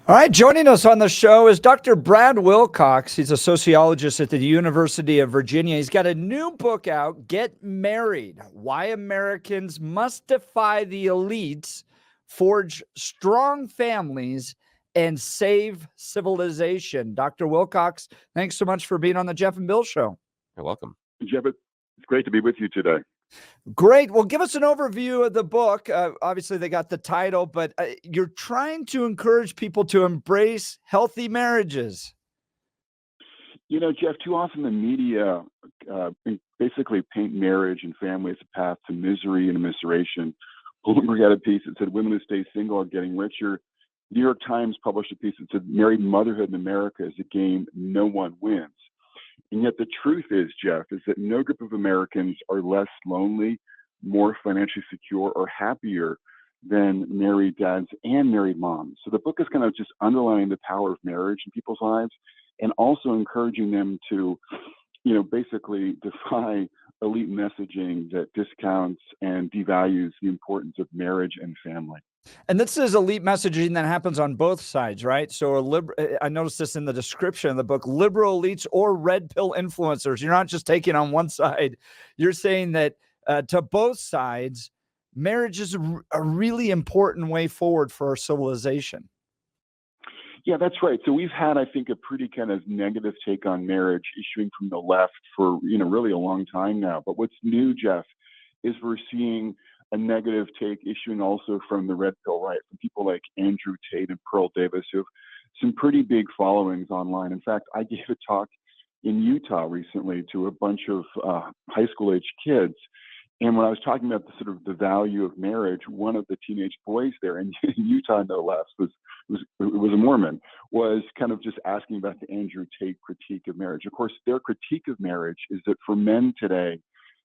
All right, joining us on the show is Dr. Brad Wilcox. He's a sociologist at the University of Virginia. He's got a new book out, Get Married: Why Americans Must Defy the Elites, Forge Strong Families, and Save Civilization. Dr. Wilcox, thanks so much for being on the Jeff and Bill Show. You're welcome. Jeff, it's great to be with you today. Great. Well, give us an overview of the book. Obviously, they got the title, but you're trying to encourage people to embrace healthy marriages. You know, Jeff, too often the media basically paint marriage and family as a path to misery and immiseration. Bloomberg had a piece that said women who stay single are getting richer. New York Times published a piece that said married motherhood in America is a game no one wins. And yet the truth is, Jeff, is that no group of Americans are less lonely, more financially secure, or happier than married dads and married moms. So the book is kind of just underlining the power of marriage in people's lives and also encouraging them to, basically defy elite messaging that discounts and devalues the importance of marriage and family. And this is elite messaging that happens on both sides, right? So I noticed this in the description of the book, liberal elites or red pill influencers. You're not just taking on one side. You're saying that to both sides, marriage is a really important way forward for our civilization. Yeah, that's right. So we've had, I think, a pretty kind of negative take on marriage issuing from the left for, really a long time now. But what's new, Jeff, is we're seeing a negative take issuing also from the red pill right, from people like Andrew Tate and Pearl Davis, who have some pretty big followings online. In fact, I gave a talk in Utah recently to a bunch of high school age kids. And when I was talking about the value of marriage, one of the teenage boys there in Utah, no less, was a Mormon, was kind of just asking about the Andrew Tate critique of marriage. Of course, their critique of marriage is that for men today,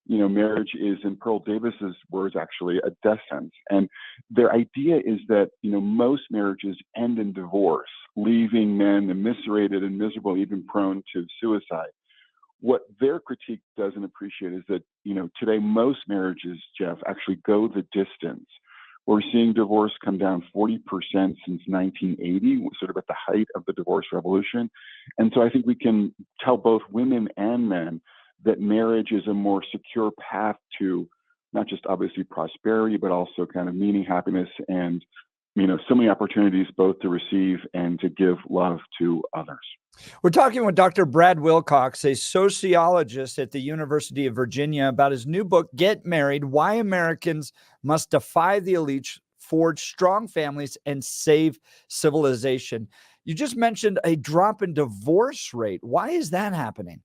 marriage is, in Pearl Davis's words, actually a death sentence. And their idea is that, most marriages end in divorce, leaving men immiserated and miserable, even prone to suicide. What their critique doesn't appreciate is that, today most marriages, Jeff, actually go the distance. We're seeing divorce come down 40% since 1980, sort of at the height of the divorce revolution. And so I think we can tell both women and men that marriage is a more secure path to not just obviously prosperity, but also kind of meaning, happiness, and, so many opportunities both to receive and to give love to others. We're talking with Dr. Brad Wilcox, a sociologist at the University of Virginia, about his new book, Get Married: Why Americans Must Defy the Elites, Forge Strong Families, and Save Civilization. You just mentioned a drop in divorce rate. Why is that happening?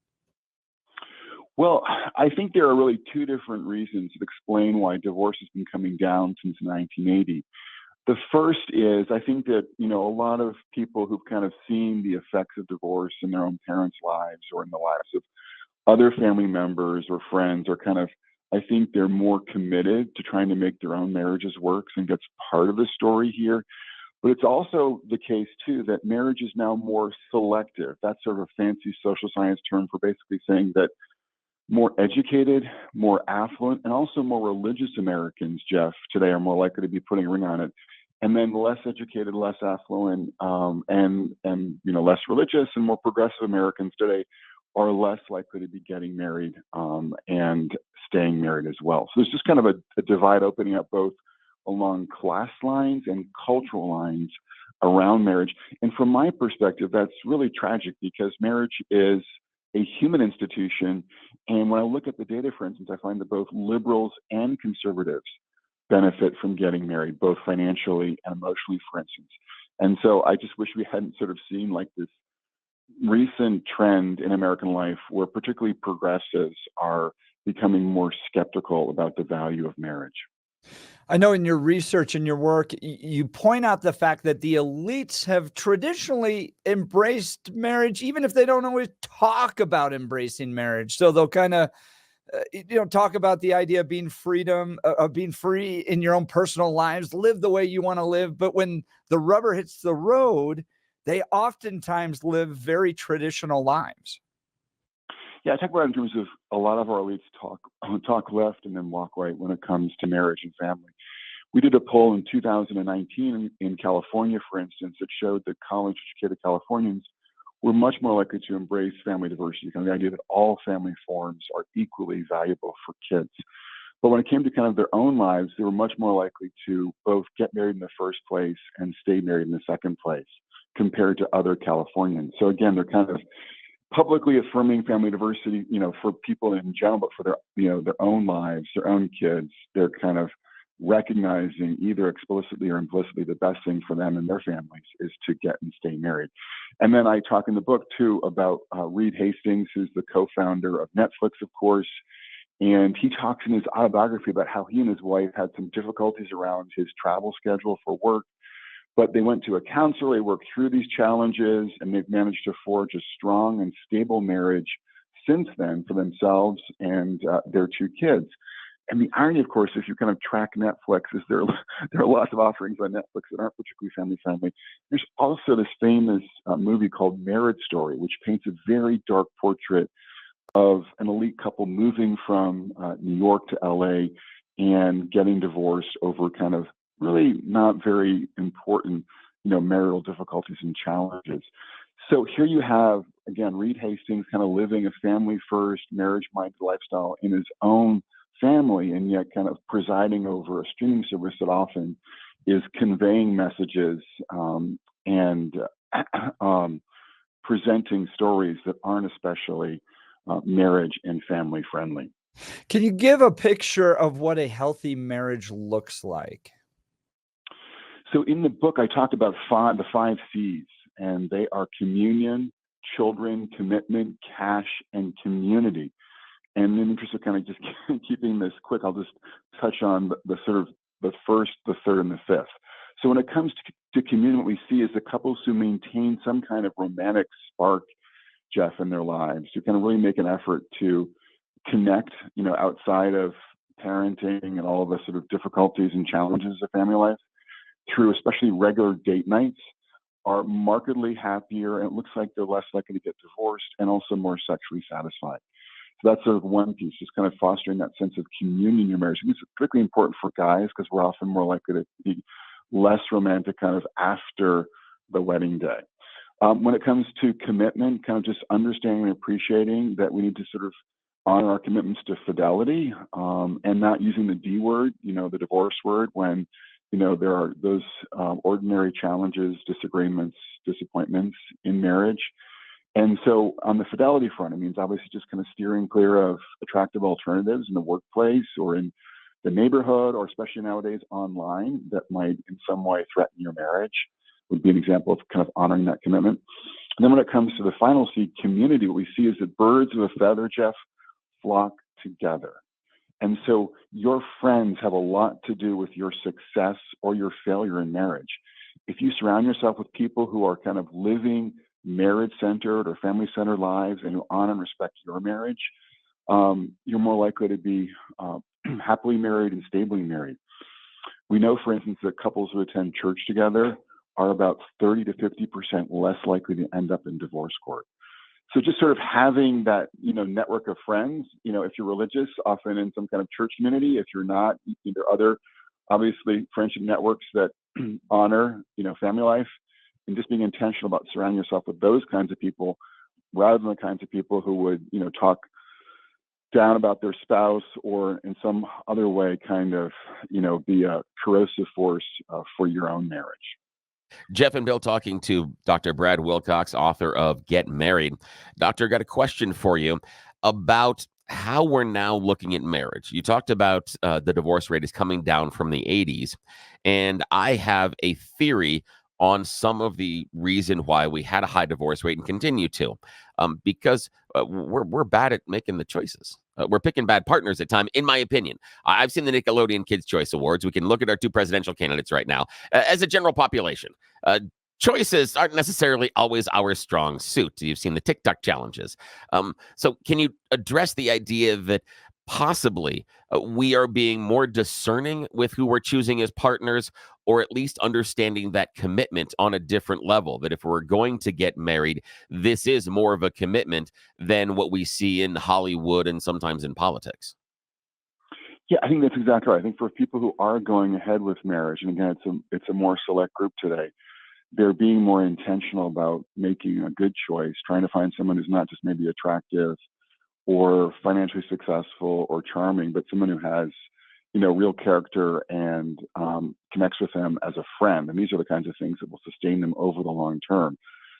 Well, I think there are really two different reasons that explain why divorce has been coming down since 1980. The first is, I think that, a lot of people who've kind of seen the effects of divorce in their own parents' lives or in the lives of other family members or friends I think they're more committed to trying to make their own marriages work. And that's part of the story here. But it's also the case, too, that marriage is now more selective. That's sort of a fancy social science term for basically saying that more educated, more affluent, and also more religious Americans, Jeff, today are more likely to be putting a ring on it. And then less educated, less affluent, and less religious and more progressive Americans today are less likely to be getting married and staying married as well. So there's just kind of a divide opening up both along class lines and cultural lines around marriage. And from my perspective, that's really tragic because marriage is a human institution. And when I look at the data, for instance, I find that both liberals and conservatives benefit from getting married, both financially and emotionally, for instance. And so I just wish we hadn't sort of seen like this recent trend in American life where particularly progressives are becoming more skeptical about the value of marriage. I know in your research and your work, you point out the fact that the elites have traditionally embraced marriage, even if they don't always talk about embracing marriage. So they'll kind of, talk about the idea of being being free in your own personal lives, live the way you want to live. But when the rubber hits the road, they oftentimes live very traditional lives. Yeah, I talk about it in terms of a lot of our elites talk left and then walk right when it comes to marriage and family. We did a poll in 2019 in California, for instance, that showed that college-educated Californians were much more likely to embrace family diversity, kind of the idea that all family forms are equally valuable for kids. But when it came to kind of their own lives, they were much more likely to both get married in the first place and stay married in the second place compared to other Californians. So again, they're kind of publicly affirming family diversity, for people in general, but for their own lives, their own kids, they're kind of recognizing either explicitly or implicitly the best thing for them and their families is to get and stay married. And then I talk in the book too about Reed Hastings, who's the co-founder of Netflix, of course. And he talks in his autobiography about how he and his wife had some difficulties around his travel schedule for work, but they went to a counselor, they worked through these challenges, and they've managed to forge a strong and stable marriage since then for themselves and their two kids. And the irony, of course, if you kind of track Netflix, is there are lots of offerings on Netflix that aren't particularly family-friendly. There's also this famous movie called Marriage Story, which paints a very dark portrait of an elite couple moving from New York to LA and getting divorced over kind of really not very important, marital difficulties and challenges. So here you have, again, Reed Hastings kind of living a family-first, marriage-minded lifestyle in his own family, and yet kind of presiding over a streaming service that often is conveying messages and presenting stories that aren't especially marriage and family friendly. Can you give a picture of what a healthy marriage looks like? So in the book, I talked about the 5 C's, and they are communion, children, commitment, cash, and community. And in the interest of kind of just keeping this quick, I'll just touch on the sort of the first, the third, and the fifth. So when it comes to communion, what we see is the couples who maintain some kind of romantic spark, Jeff, in their lives, who kind of really make an effort to connect, outside of parenting and all of the sort of difficulties and challenges of family life, through especially regular date nights, are markedly happier, and it looks like they're less likely to get divorced and also more sexually satisfied. So that's sort of one piece, just kind of fostering that sense of communion in your marriage. It's particularly important for guys because we're often more likely to be less romantic kind of after the wedding day. When it comes to commitment, kind of just understanding and appreciating that we need to sort of honor our commitments to fidelity and not using the D word, the divorce word, when, there are those ordinary challenges, disagreements, disappointments in marriage. And so on the fidelity front, it means obviously just kind of steering clear of attractive alternatives in the workplace or in the neighborhood, or especially nowadays online, that might in some way threaten your marriage, would be an example of kind of honoring that commitment. And then when it comes to the final C, community, what we see is that birds of a feather, Jeff, flock together. And so your friends have a lot to do with your success or your failure in marriage. If you surround yourself with people who are kind of living marriage-centered or family-centered lives and who honor and respect your marriage, you're more likely to be happily married and stably married. We know, for instance, that couples who attend church together are about 30 to 50% less likely to end up in divorce court. So just sort of having that, network of friends, if you're religious, often in some kind of church community. If you're not, there are other, obviously, friendship networks that honor, family life, and just being intentional about surrounding yourself with those kinds of people rather than the kinds of people who would, talk down about their spouse or in some other way kind of, be a corrosive force for your own marriage. Jeff and Bill talking to Dr. Brad Wilcox, author of Get Married. Doctor, got a question for you about how we're now looking at marriage. You talked about the divorce rate is coming down from the 80s, and I have a theory on some of the reason why we had a high divorce rate and continue to, because we're bad at making the choices. We're picking bad partners at times, in my opinion. I've seen the Nickelodeon Kids' Choice Awards. We can look at our 2 presidential candidates right now. As a general population, choices aren't necessarily always our strong suit. You've seen the TikTok challenges. So can you address the idea that possibly we are being more discerning with who we're choosing as partners, or at least understanding that commitment on a different level, that if we're going to get married, this is more of a commitment than what we see in Hollywood and sometimes in politics? Yeah, I think that's exactly right. I think for people who are going ahead with marriage, and again, it's a more select group today, they're being more intentional about making a good choice, trying to find someone who's not just maybe attractive or financially successful or charming, but someone who has, real character and connects with them as a friend. And these are the kinds of things that will sustain them over the long term.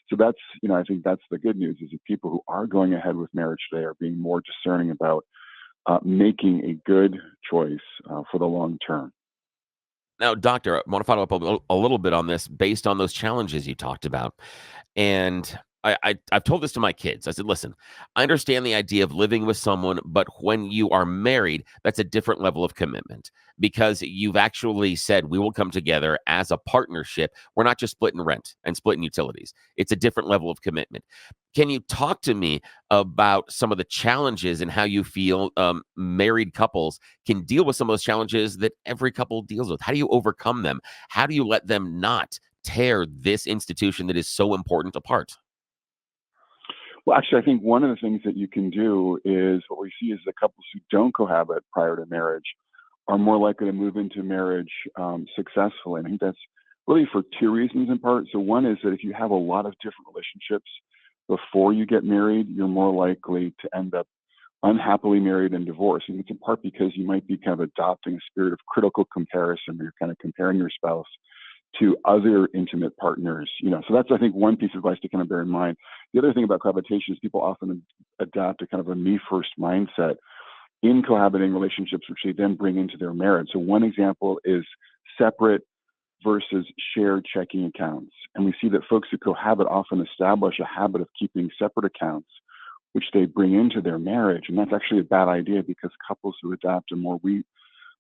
So that's, I think that's the good news is that people who are going ahead with marriage today are being more discerning about making a good choice for the long term. Now, doctor, I want to follow up a little bit on this based on those challenges you talked about. And I've told this to my kids. I said, listen, I understand the idea of living with someone, but when you are married, that's a different level of commitment because you've actually said we will come together as a partnership. We're not just splitting rent and splitting utilities. It's a different level of commitment. Can you talk to me about some of the challenges and how you feel married couples can deal with some of those challenges that every couple deals with? How do you overcome them? How do you let them not tear this institution that is so important apart? Well, actually, I think one of the things that you can do is what we see is the couples who don't cohabit prior to marriage are more likely to move into marriage successfully. And I think that's really for two reasons in part. So one is that if you have a lot of different relationships before you get married, you're more likely to end up unhappily married and divorced. And it's in part because you might be kind of adopting a spirit of critical comparison where you're kind of comparing your spouse to other intimate partners. So that's, I think, one piece of advice to kind of bear in mind. The other thing about cohabitation is people often adopt a kind of a me first mindset in cohabiting relationships, which they then bring into their marriage. So one example is separate versus shared checking accounts. And we see that folks who cohabit often establish a habit of keeping separate accounts, which they bring into their marriage. And that's actually a bad idea because couples who adopt a more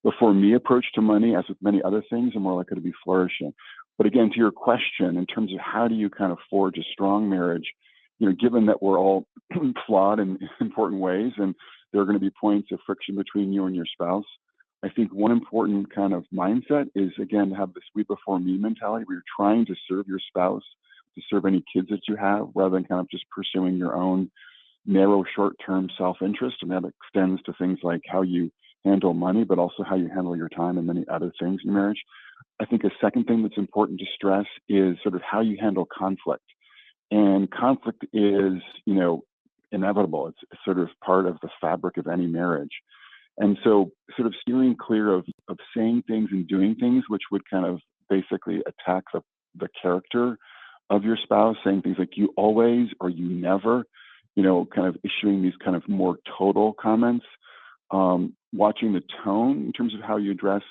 before me approach to money, as with many other things, are more likely to be flourishing. But again, to your question, in terms of how do you kind of forge a strong marriage, given that we're all flawed in important ways and there are going to be points of friction between you and your spouse, I think one important kind of mindset is, again, to have this we before me mentality where you're trying to serve your spouse, to serve any kids that you have, rather than kind of just pursuing your own narrow short-term self-interest. And that extends to things like how you handle money, but also how you handle your time and many other things in marriage. I think a second thing that's important to stress is sort of how you handle conflict. And conflict is, inevitable. It's sort of part of the fabric of any marriage. And so sort of steering clear of saying things and doing things which would kind of basically attack the character of your spouse, saying things like you always or you never, kind of issuing these kind of more total comments. Watching the tone in terms of how you address,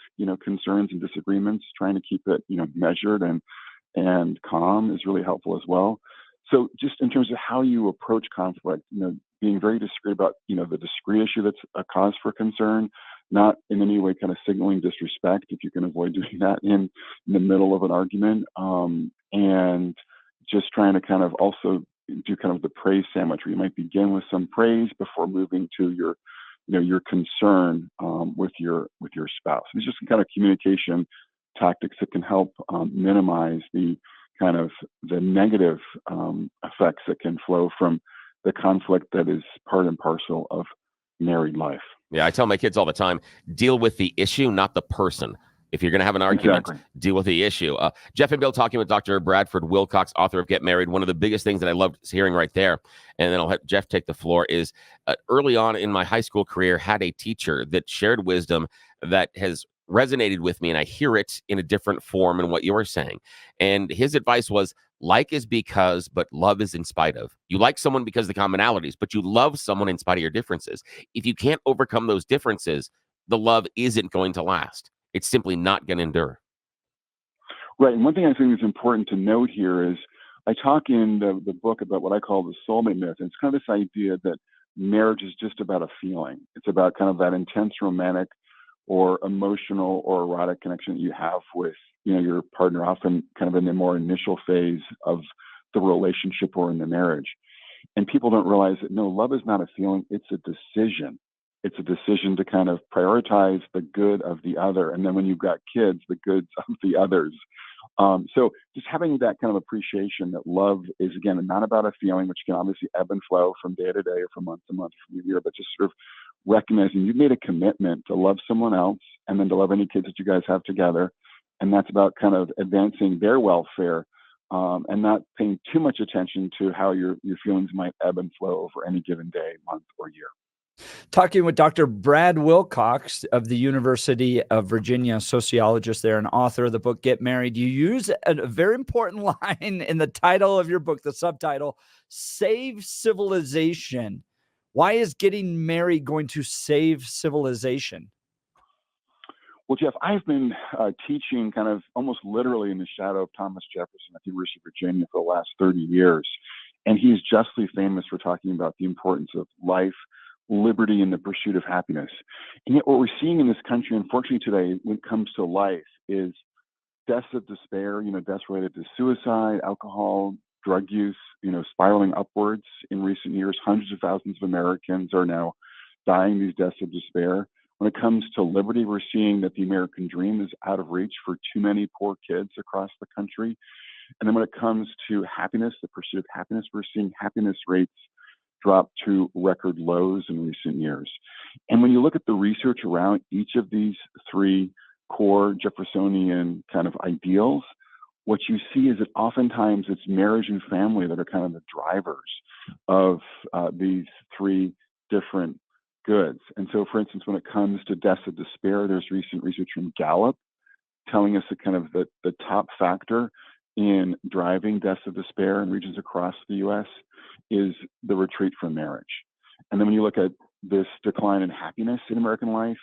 concerns and disagreements, trying to keep it, measured and calm is really helpful as well. So just in terms of how you approach conflict, being very discreet about, the discrete issue that's a cause for concern, not in any way kind of signaling disrespect if you can avoid doing that in the middle of an argument, and just trying to kind of also do kind of the praise sandwich where you might begin with some praise before moving to your concern with your spouse. It's just kind of communication tactics that can help minimize the kind of the negative effects that can flow from the conflict that is part and parcel of married life. Yeah, I tell my kids all the time, deal with the issue, not the person. If you're going to have an argument, deal with the issue. Jeff and Bill talking with Dr. Bradford Wilcox, author of Get Married. One of the biggest things that I loved hearing right there, and then I'll have Jeff take the floor, is early on in my high school career, had a teacher that shared wisdom that has resonated with me, and I hear it in a different form in what you were saying. And his advice was, like is because, but love is in spite of. You like someone because of the commonalities, but you love someone in spite of your differences. If you can't overcome those differences, the love isn't going to last. It's simply not going to endure. Right. And one thing I think is important to note here is I talk in the book about what I call the soulmate myth. And it's kind of this idea that marriage is just about a feeling. It's about kind of that intense romantic or emotional or erotic connection that you have with, your partner, often kind of in the more initial phase of the relationship or in the marriage. And people don't realize that, no, love is not a feeling. It's a decision. It's a decision to kind of prioritize the good of the other. And then when you've got kids, the goods of the others. So just having that kind of appreciation that love is, again, not about a feeling, which can obviously ebb and flow from day to day or from month to month, from year, but just sort of recognizing you've made a commitment to love someone else and then to love any kids that you guys have together. And that's about kind of advancing their welfare, and not paying too much attention to how your feelings might ebb and flow over any given day, month, or year. Talking with Dr. Brad Wilcox of the University of Virginia, sociologist there and author of the book, Get Married. You use a very important line in the title of your book, the subtitle, Save Civilization. Why is getting married going to save civilization? Well, Jeff, I've been teaching kind of almost literally in the shadow of Thomas Jefferson at the University of Virginia for the last 30 years. And he's justly famous for talking about the importance of life, liberty, and the pursuit of happiness. And yet what we're seeing in this country, unfortunately today, when it comes to life, is deaths of despair, deaths related to suicide, alcohol, drug use, spiraling upwards in recent years. Hundreds of thousands of Americans are now dying these deaths of despair. When it comes to liberty, we're seeing that the American dream is out of reach for too many poor kids across the country. And then when it comes to happiness, the pursuit of happiness, we're seeing happiness rates drop to record lows in recent years. And when you look at the research around each of these three core Jeffersonian kind of ideals, what you see is that oftentimes it's marriage and family that are kind of the drivers of these three different goods. And so, for instance, when it comes to deaths of despair, there's recent research from Gallup telling us that kind of the top factor in driving deaths of despair in regions across the U.S. is the retreat from marriage. And then when you look at this decline in happiness in American life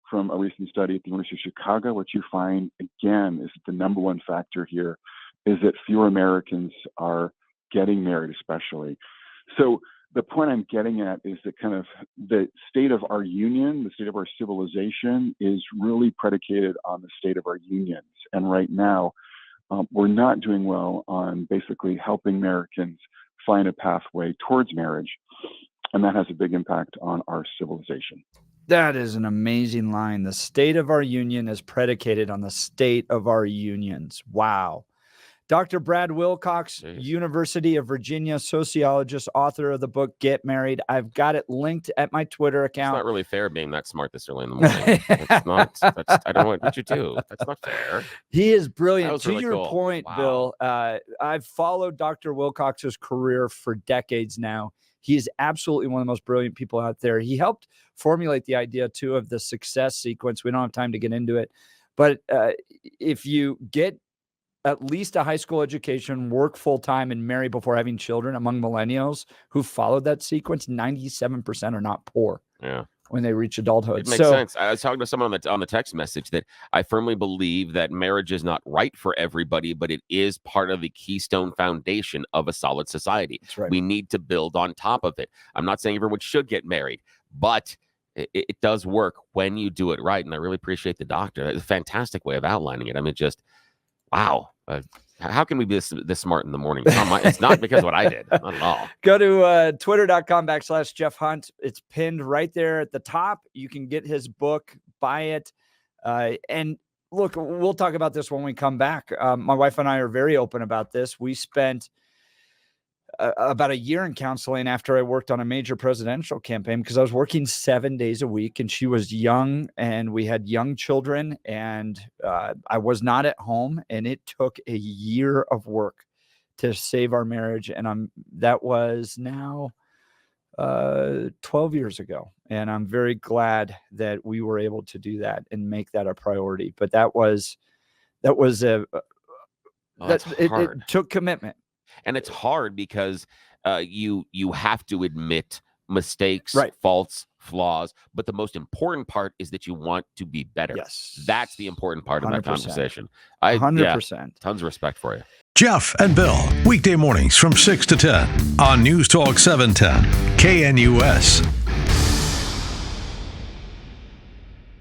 from a recent study at the University of Chicago, what you find, again, is that the number one factor here is that fewer Americans are getting married, especially. So the point I'm getting at is that kind of the state of our union, the state of our civilization is really predicated on the state of our unions. And right now, we're not doing well on basically helping Americans find a pathway towards marriage. And that has a big impact on our civilization. That is an amazing line. The state of our union is predicated on the state of our unions. Wow. Dr. Brad Wilcox, University of Virginia, sociologist, author of the book, Get Married. I've got it linked at my Twitter account. It's not really fair being that smart this early in the morning. I don't know what you do. That's not fair. He is brilliant. To Really your cool. point, Wow. Bill, I've followed Dr. Wilcox's career for decades now. He is absolutely one of the most brilliant people out there. He helped formulate the idea, too, of the success sequence. We don't have time to get into it. But if you get at least a high school education, work full-time, and marry before having children among millennials who followed that sequence, 97% are not poor when they reach adulthood. It makes sense. I was talking to someone on the text message that I firmly believe that marriage is not right for everybody, but it is part of the keystone foundation of a solid society. That's right. We need to build on top of it. I'm not saying everyone should get married, but it does work when you do it right. And I really appreciate the doctor. That's a fantastic way of outlining it. I mean, just, wow. How can we be this smart in the morning? It's not because of what I did. Not at all. Go to twitter.com/Jeff Hunt. It's pinned right there at the top. You can get his book, buy it. And look, we'll talk about this when we come back. My wife and I are very open about this. We spent about a year in counseling after I worked on a major presidential campaign because I was working 7 days a week and she was young and we had young children and I was not at home, and it took a year of work to save our marriage. And that was now 12 years ago. And I'm very glad that we were able to do that and make that a priority. But it took commitment. And it's hard because you have to admit mistakes, right, faults, flaws. But the most important part is that you want to be better. Yes. That's the important part of that conversation. 100%. Tons of respect for you. Jeff and Bill, weekday mornings from 6 to 10 on News Talk 710, KNUS.